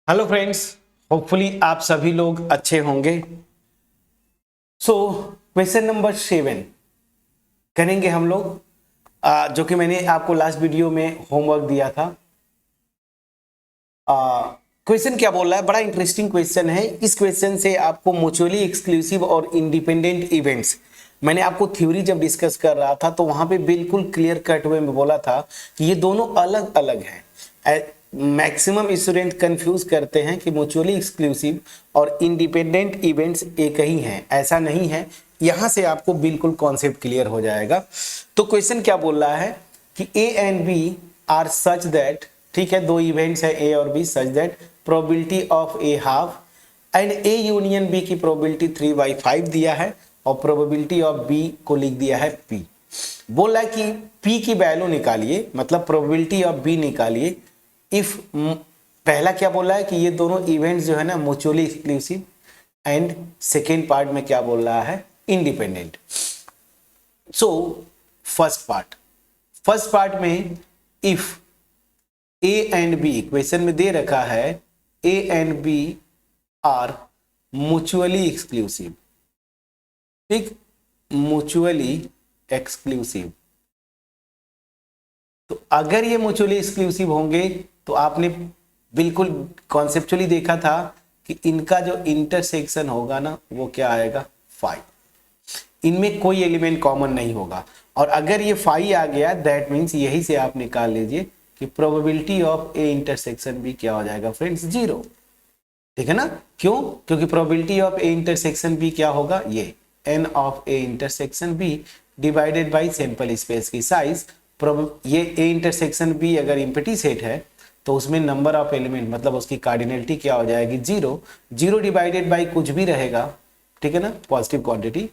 Hello friends, hopefully आप सभी लोग अच्छे होंगे। क्वेश्चन नंबर 7 करेंगे हम लोग, जो कि मैंने आपको लास्ट वीडियो में होमवर्क दिया था। क्वेश्चन क्या बोल रहा है, बड़ा इंटरेस्टिंग क्वेश्चन है। इस क्वेश्चन से आपको म्यूचुअली एक्सक्लूसिव और इंडिपेंडेंट इवेंट्स, मैंने आपको थ्योरी जब डिस्कस कर रहा था तो वहां पे बिल्कुल क्लियर कट वे में बोला था कि ये दोनों अलग अलग हैं। मैक्सिमम स्टूडेंट कंफ्यूज करते हैं कि म्यूचुअली एक्सक्लूसिव और इंडिपेंडेंट इवेंट्स एक ही हैं, ऐसा नहीं है। यहां से आपको बिल्कुल कॉन्सेप्ट क्लियर हो जाएगा। तो क्वेश्चन क्या बोल रहा है कि A and B are such that, ठीक है, दो इवेंट्स है ए और B, such that probability of A half and A union B की प्रोबेबिलिटी 3/5 दिया है और प्रोबेबिलिटी ऑफ बी को लिख दिया है पी। बोल रहा है कि पी की वैल्यू निकालिए, मतलब प्रोबेबिलिटी ऑफ बी निकालिए इफ। पहला क्या बोल रहा है कि ये दोनों इवेंट्स जो है ना mutually exclusive, and second part में क्या बोल रहा है, इंडिपेंडेंट। सो फर्स्ट पार्ट में if A and B, question में दे रखा है A and B are mutually exclusive, ठीक, म्यूचुअली एक्सक्लूसिव। तो अगर ये म्यूचुअली एक्सक्लूसिव होंगे तो आपने बिल्कुल कॉन्सेप्चुअली देखा था कि इनका जो इंटरसेक्शन होगा ना वो क्या आएगा, 5। इनमें कोई एलिमेंट कॉमन नहीं होगा। और अगर ये 5 आ गया दैट मीन्स यही से आप निकाल लीजिए कि प्रोबेबिलिटी ऑफ ए इंटरसेक्शन भी क्या हो जाएगा फ्रेंड्स, 0। ठीक है ना, क्यों? क्योंकि probability of A intersection B क्या होगा, ये n of A intersection B divided by sample space की साइज। ये ए इंटरसेक्शन बी अगर एम्प्टी सेट है तो उसमें नंबर ऑफ एलिमेंट, मतलब उसकी कार्डिनलिटी क्या हो जाएगी, 0। 0 डिवाइडेड बाई कुछ भी रहेगा, ठीक है ना, पॉजिटिव क्वांटिटी,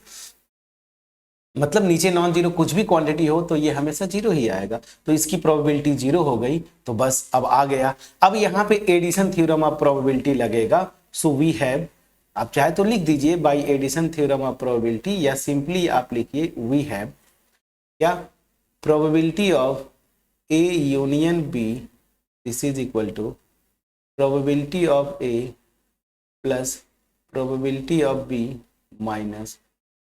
मतलब नीचे नॉन जीरो कुछ भी क्वांटिटी हो तो ये हमेशा 0 ही आएगा। तो इसकी प्रोबेबिलिटी 0 हो गई, तो बस अब आ गया। अब यहाँ पे एडिशन थ्योरम ऑफ प्रोबेबिलिटी लगेगा। सो वी हैव, आप चाहे तो लिख दीजिए by addition theorem of probability, या सिंपली आप लिखिए वी हैव क्या, probability of A union B this is equal to probability of A plus probability of B minus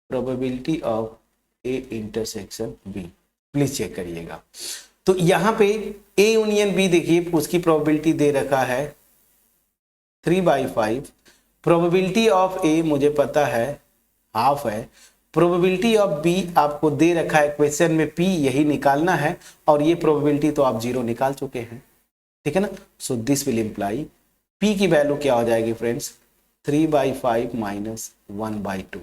probability of A intersection B. Please check करिएगा। तो यहां पे ए union B देखिए, उसकी प्रोबेबिलिटी दे रखा है 3/5। प्रोबेबिलिटी ऑफ ए मुझे पता है हाफ है। प्रोबेबिलिटी ऑफ बी आपको दे रखा है क्वेश्चन में पी, यही निकालना है। और ये प्रोबेबिलिटी तो आप 0 निकाल चुके हैं, ठीक है ना। So this will imply P की वैल्यू क्या हो जाएगी फ्रेंड्स, 3/5 माइनस 1/2।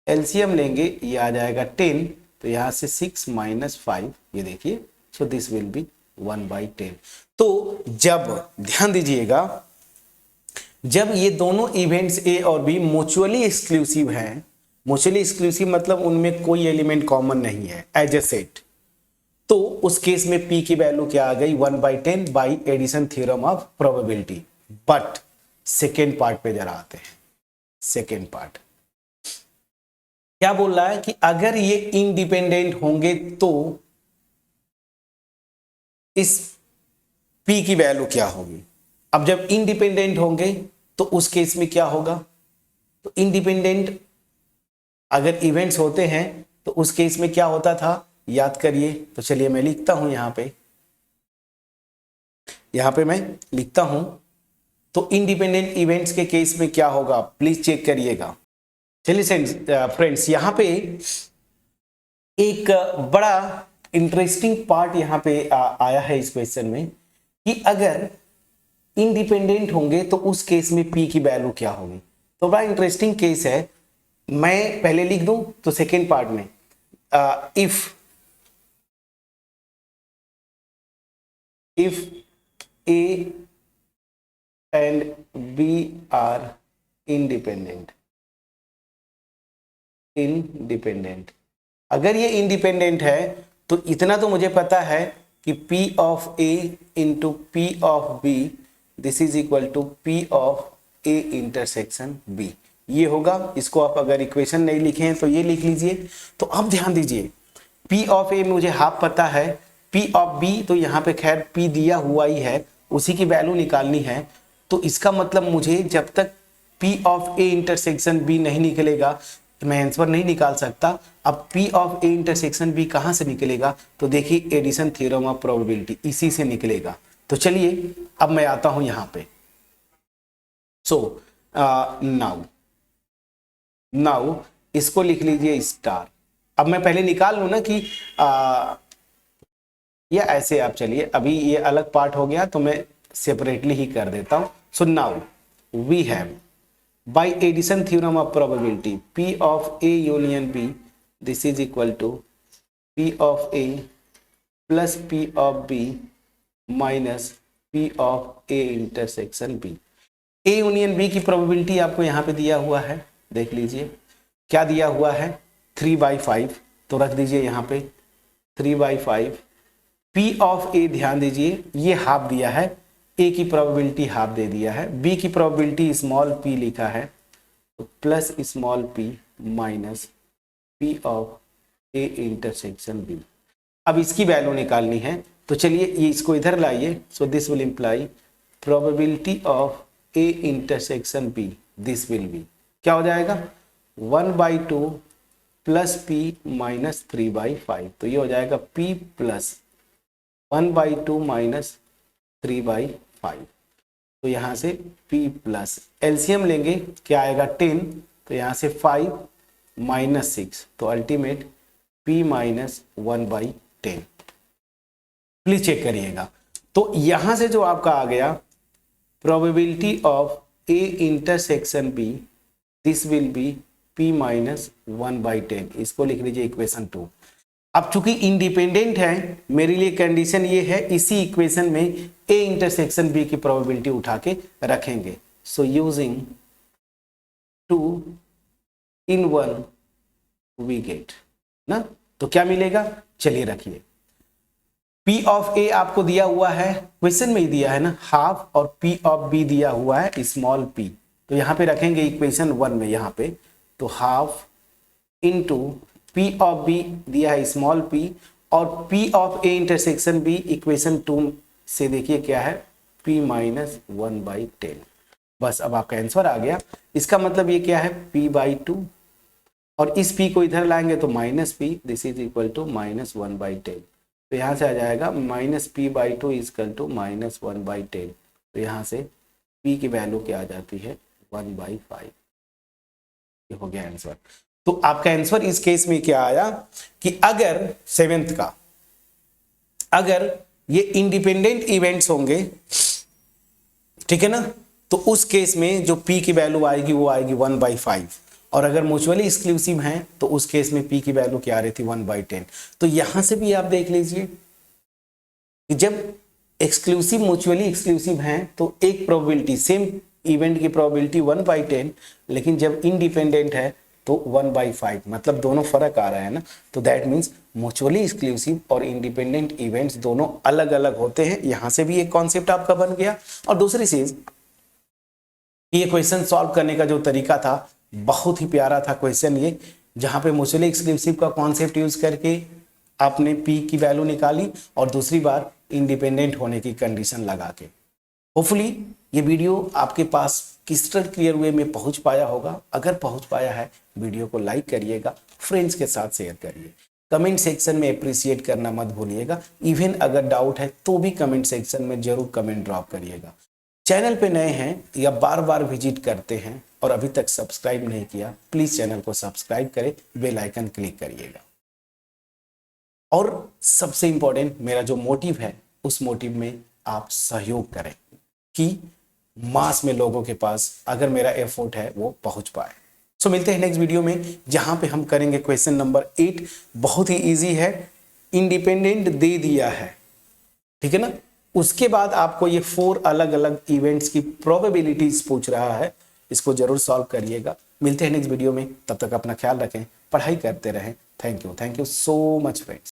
एलसीएम लेंगे, ये आ जाएगा 10, तो यहां से 6 माइनस 5, ये देखिए, सो दिस विल बी 1/10। तो जब ध्यान दीजिएगा, जब ये दोनों इवेंट्स ए और बी म्यूचुअली एक्सक्लूसिव हैं, म्यूचुअली एक्सक्लूसिव मतलब उनमें कोई एलिमेंट कॉमन नहीं है एज ए सेट, तो उस केस में पी की वैल्यू क्या आ गई, 1/10 by addition theorem of probability. But second part पे जरा आते हैं। सेकेंड पार्ट क्या बोल रहा है कि अगर ये इंडिपेंडेंट होंगे तो इस P की वैल्यू क्या होगी। अब जब इंडिपेंडेंट होंगे तो उस केस में क्या होगा, तो इंडिपेंडेंट अगर इवेंट्स होते हैं तो उस केस में क्या होता था, याद करिए। तो चलिए मैं लिखता हूं यहां पे मैं लिखता हूं। तो इंडिपेंडेंट इवेंट्स के केस में क्या होगा, प्लीज चेक करिएगा। चलिए फ्रेंड्स, यहां पे एक बड़ा इंटरेस्टिंग पार्ट यहां पे आया है इस क्वेश्चन में कि अगर इंडिपेंडेंट होंगे तो उस केस में पी की वैल्यू क्या होगी। तो बड़ा इंटरेस्टिंग केस है, मैं पहले लिख दूं तो सेकेंड पार्ट में if A and B are independent, अगर ये इंडिपेंडेंट है तो इतना तो मुझे पता है कि P of A into P of B this is equal to P of A intersection B, ये होगा। इसको आप अगर इक्वेशन नहीं लिखे हैं तो ये लिख लीजिए। तो अब ध्यान दीजिए, P ऑफ A मुझे हाफ पता है, P ऑफ B तो यहाँ पे खैर P दिया हुआ ही है, उसी की वैल्यू निकालनी है। तो इसका मतलब मुझे जब तक P of A intersection B नहीं निकलेगा मैं आंसर नहीं निकाल सकता। अब P of A intersection B कहां से निकलेगा, तो देखिए एडिशन थ्योरम ऑफ प्रोबेबिलिटी इसी से निकलेगा। तो चलिए अब मैं आता हूं यहां पे। सो नाउ इसको लिख लीजिए स्टार। अब मैं पहले निकाल लूं ना कि या ऐसे आप चलिए, अभी ये अलग पार्ट हो गया तो मैं सेपरेटली ही कर देता हूं। So now we have by addition theorem of probability P of A union B, this is equal to P of A plus P of B minus P of A intersection B। A union B की probability आपको यहाँ पे दिया हुआ है, देख लीजिए क्या दिया हुआ है 3/5, तो रख दीजिए यहाँ पे 3/5। P of A ध्यान दीजिए ये हाफ दिया है, A की प्रोबेबिलिटी हाफ दे दिया है, B की प्रोबेबिलिटी स्मॉल p लिखा है तो plus small p minus P of A intersection B। अब इसकी वैल्यू निकालनी है तो चलिए ये इसको इधर लाइए। So this will imply probability of A intersection B, this will B क्या हो जाएगा 1/2 प्लस P माइनस 3/5, तो ये हो जाएगा P प्लस 1/2 माइनस 3/5। तो यहां से P प्लस एलसीएम लेंगे क्या आएगा 10, तो यहां से 5 माइनस 6 तो ultimate P minus 1/10। Please check करिएगा। तो यहां से जो आपका आ गया probability of A intersection B, this will be P minus 1/10। इसको लिख लीजिए इक्वेशन 2। अब चूंकि इंडिपेंडेंट है मेरे लिए कंडीशन ये है इसी इक्वेशन में A इंटरसेक्शन B की प्रोबेबिलिटी उठा के रखेंगे। So using 2 in 1 we get ना, तो क्या मिलेगा चलिए रखिए। P ऑफ A आपको दिया हुआ है, क्वेश्चन में ही दिया है ना हाफ, और P ऑफ B दिया हुआ है स्मॉल p, तो यहां पे रखेंगे इक्वेशन 1 में यहां पे, तो half into P of B दिया है स्मॉल p और P of A intersection B equation 2 से देखिए क्या है P माइनस 1/10। बस अब आपका आंसर आ गया। इसका मतलब ये क्या है P/2 और इस P को इधर लाएंगे तो minus P, this is equal to minus 1/10। तो यहाँ से आ जाएगा minus P/2 equal to minus 1/10। तो यहाँ से P की वैल्यू क्या आ जाती है 1/5। ये हो गया आंसर। तो आपका आंसर इस केस में क्या आया कि अगर सेवेंथ का अगर ये इंडिपेंडेंट इवेंट्स होंगे, ठीक है ना, तो उस केस में जो P की वैल्यू आएगी वो आएगी 1/5, और अगर म्यूचुअली एक्सक्लूसिव हैं तो उस केस में P की वैल्यू क्या आ रही थी 1/10। तो यहां से भी आप देख लीजिए कि जब एक्सक्लूसिव म्यूचुअली एक्सक्लूसिव हैं तो एक प्रोबेबिलिटी सेम इवेंट की प्रोबेबिलिटी 1/10, लेकिन जब इंडिपेंडेंट है तो 1/5, मतलब दोनों फर्क आ रहा है ना। तो दैट मीन्स म्यूचुअली एक्सक्लूसिव और इंडिपेंडेंट इवेंट्स दोनों अलग अलग होते हैं। यहां से भी एक कॉन्सेप्ट आपका बन गया। और दूसरी चीज, ये क्वेश्चन सॉल्व करने का जो तरीका था बहुत ही प्यारा था क्वेश्चन ये, जहां पे म्यूचुअली एक्सक्लूसिव का कॉन्सेप्ट यूज करके आपने P की वैल्यू निकाली और दूसरी बार इंडिपेंडेंट होने की कंडीशन लगा के। होपफुली ये वीडियो आपके पास क्रिस्टल क्लियर वे में पहुंच पाया होगा। अगर पहुंच पाया है वीडियो को लाइक करिएगा, फ्रेंड्स के साथ शेयर करिए, कमेंट सेक्शन में अप्रिशिएट करना मत भूलिएगा। इवन अगर डाउट है तो भी कमेंट सेक्शन में जरूर कमेंट ड्रॉप करिएगा। चैनल पे नए हैं या बार बार विजिट करते हैं और अभी तक सब्सक्राइब नहीं किया, प्लीज चैनल को सब्सक्राइब करें, बेल आइकन क्लिक करिएगा। और सबसे इंपॉर्टेंट मेरा जो मोटिव है उस मोटिव में आप सहयोग करें कि मास में लोगों के पास अगर मेरा एफर्ट है वो पहुंच पाए। सो मिलते हैं नेक्स्ट वीडियो में जहां पे हम करेंगे क्वेश्चन नंबर 8। बहुत ही इजी है, इंडिपेंडेंट दे दिया है, ठीक है ना। उसके बाद आपको ये 4 अलग अलग इवेंट्स की प्रोबेबिलिटीज पूछ रहा है, इसको जरूर सॉल्व करिएगा। मिलते हैं नेक्स्ट वीडियो में, तब तक अपना ख्याल रखें, पढ़ाई करते रहें। Thank you so much friends.